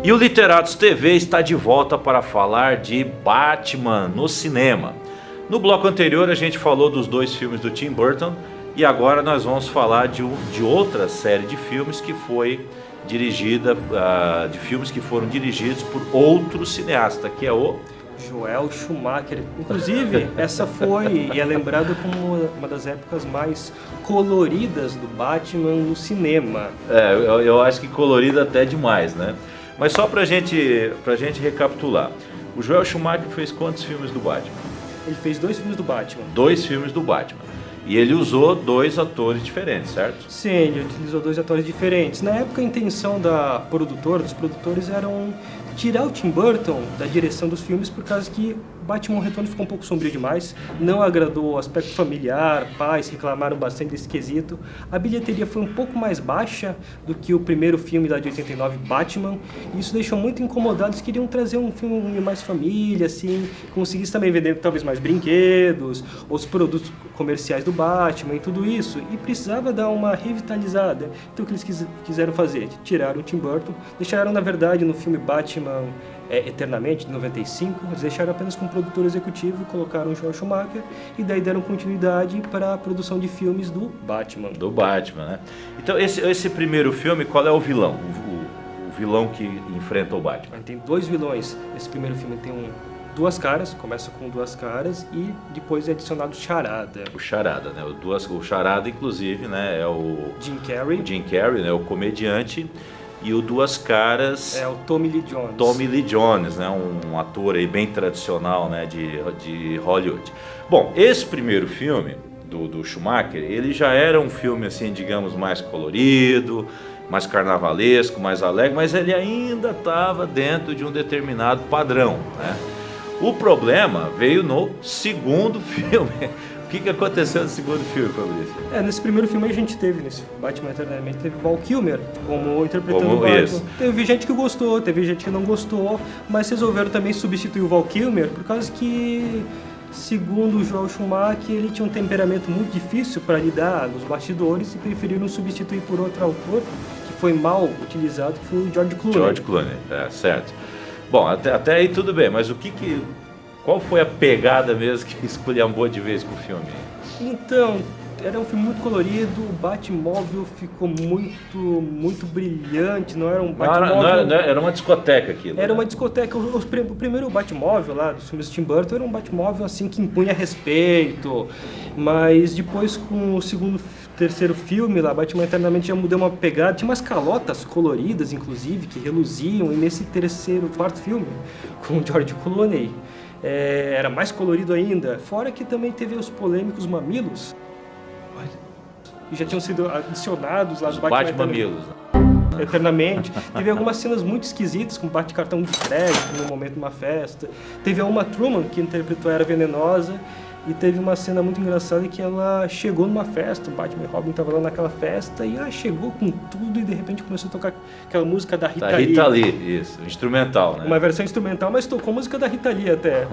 E o Literatos TV está de volta para falar de Batman no cinema. No bloco anterior a gente falou dos 2 filmes do Tim Burton e agora nós vamos falar de outra série de filmes que foi dirigida, de filmes que foram dirigidos por outro cineasta, que é o Joel Schumacher. Inclusive, essa foi e é lembrada como uma das épocas mais coloridas do Batman no cinema. Eu acho que colorida até demais, né? Mas só pra gente recapitular, o Joel Schumacher fez quantos filmes do Batman? Ele fez 2 filmes do Batman. 2 filmes do Batman. E ele usou 2 atores diferentes, certo? Sim, ele utilizou 2 atores diferentes. Na época a intenção dos produtores eram tirar o Tim Burton da direção dos filmes por causa que Batman Retorno ficou um pouco sombrio demais, não agradou o aspecto familiar, pais reclamaram bastante desse quesito. A bilheteria foi um pouco mais baixa do que o primeiro filme lá de 89, Batman, e isso deixou muito incomodados, queriam trazer um filme mais família, assim, conseguisse também vender talvez mais brinquedos, os produtos comerciais do Batman e tudo isso, e precisava dar uma revitalizada. Então o que eles quiseram fazer? Tiraram o Tim Burton, deixaram na verdade no filme Batman Eternamente, de 95, eles deixaram apenas com o produtor executivo, colocaram o Joel Schumacher e daí deram continuidade para a produção de filmes do Batman. Do Batman, né? Então esse primeiro filme, qual é o vilão? O vilão que enfrenta o Batman? Tem 2 vilões. Esse primeiro filme tem 2 caras, começa com 2 caras e depois é adicionado Charada. O Charada, né? O Charada, inclusive, né, é o Jim Carrey. O Jim Carrey, né, o comediante. E o Duas Caras é o Tommy Lee Jones. Tommy Lee Jones, né, um ator aí bem tradicional, né, de Hollywood. Bom, esse primeiro filme do Schumacher, ele já era um filme assim, digamos, mais colorido, mais carnavalesco, mais alegre, mas ele ainda estava dentro de um determinado padrão, né? O problema veio no segundo filme. O que aconteceu no segundo filme, Fabrício? Nesse primeiro filme a gente teve, nesse Batman Eternamente, teve Val Kilmer como interpretando o Batman. Isso. Teve gente que gostou, teve gente que não gostou, mas resolveram também substituir o Val Kilmer por causa que, segundo o Joel Schumacher, ele tinha um temperamento muito difícil para lidar nos bastidores e preferiram substituir por outro autor que foi mal utilizado, que foi o George Clooney. George Clooney, certo. Bom, até aí tudo bem, mas qual foi a pegada mesmo que esculhambou de vez com o filme? Então, era um filme muito colorido, o Batmóvel ficou muito brilhante, não era um Batmóvel... Era uma discoteca aquilo. Era uma discoteca. O primeiro Batmóvel lá dos filmes de Tim Burton era um Batmóvel assim que impunha respeito, mas depois com o terceiro filme lá, Batman Eternamente, já mudou uma pegada, tinha umas calotas coloridas inclusive, que reluziam, e nesse quarto filme, com o George Clooney, era mais colorido ainda, fora que também teve os polêmicos mamilos, e já tinham sido adicionados lá do Batman Mamilos. Eternamente. Teve algumas cenas muito esquisitas, com bate-cartão de crédito no momento de uma festa. Teve a Uma Thurman, que interpretou a Era Venenosa, e teve uma cena muito engraçada que ela chegou numa festa, o Batman e Robin estavam lá naquela festa, e ela chegou com tudo e de repente começou a tocar aquela música da Rita Lee. Da Rita Lee, isso, instrumental, né? Uma versão instrumental, mas tocou a música da Rita Lee até.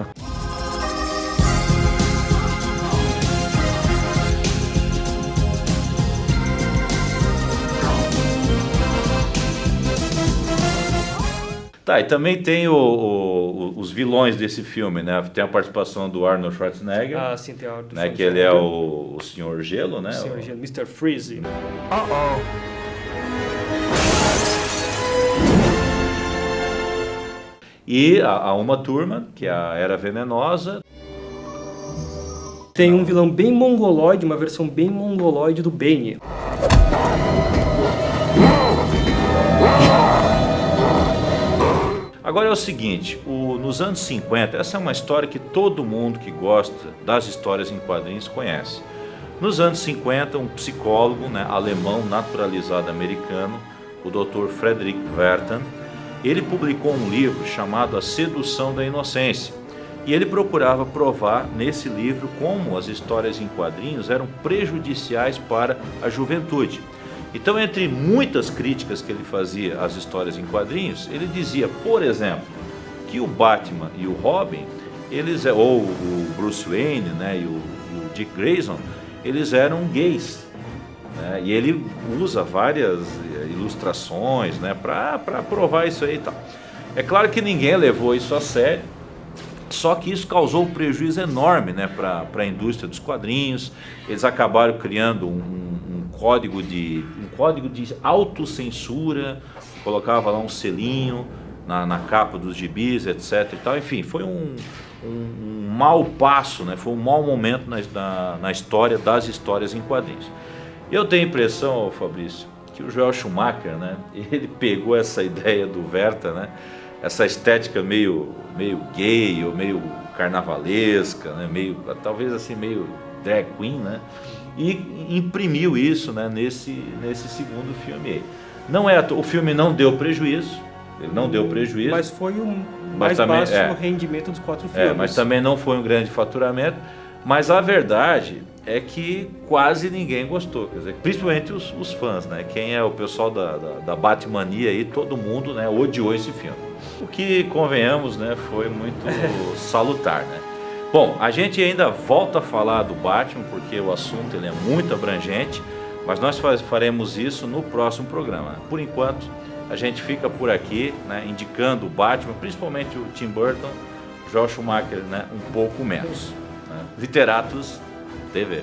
Tá, e também tem os vilões desse filme, né? Tem a participação do Arnold Schwarzenegger. Ah, sim, tem o Arnold Schwarzenegger. Que ele é o Senhor Gelo, né? O Senhor Gelo, Mr. Freeze. E a Uma Thurman, que é a Era Venenosa. Tem um vilão bem mongoloide, uma versão bem mongoloide do Bane. Agora é o seguinte, nos anos 50, essa é uma história que todo mundo que gosta das histórias em quadrinhos conhece. Nos anos 50, um psicólogo, né, alemão naturalizado americano, o Dr. Frederick Wertham, ele publicou um livro chamado A Sedução da Inocência. E ele procurava provar nesse livro como as histórias em quadrinhos eram prejudiciais para a juventude. Então, entre muitas críticas que ele fazia às histórias em quadrinhos, ele dizia, por exemplo, que o Batman e o Robin, ou o Bruce Wayne, né, e o Dick Grayson, eles eram gays. né? E ele usa várias ilustrações, né, para provar isso aí e tal. É claro que ninguém levou isso a sério, só que isso causou um prejuízo enorme, né, para a indústria dos quadrinhos. Eles acabaram criando um código de autocensura, colocava lá um selinho na capa dos gibis, etc. e tal. Enfim, foi um mau passo, né, foi um mau momento na história das histórias em quadrinhos. Eu tenho a impressão, Fabrício, que o Joel Schumacher, né, ele pegou essa ideia do Werther, né, essa estética meio gay ou meio carnavalesca, né, talvez assim meio drag queen, né, e imprimiu isso, né, nesse segundo filme aí. O filme não deu prejuízo, ele não deu prejuízo. Mas foi o mais baixo rendimento dos 4 filmes. Mas também não foi um grande faturamento. Mas a verdade é que quase ninguém gostou, quer dizer, principalmente os fãs, né? Quem é o pessoal da Batmania aí, todo mundo, né, odiou esse filme. O que, convenhamos, né, foi muito salutar, né? Bom, a gente ainda volta a falar do Batman, porque o assunto ele é muito abrangente, mas nós faremos isso no próximo programa. Por enquanto, a gente fica por aqui, né, indicando o Batman, principalmente o Tim Burton, Joel Schumacher, né, um pouco menos. Né? Literatus TV.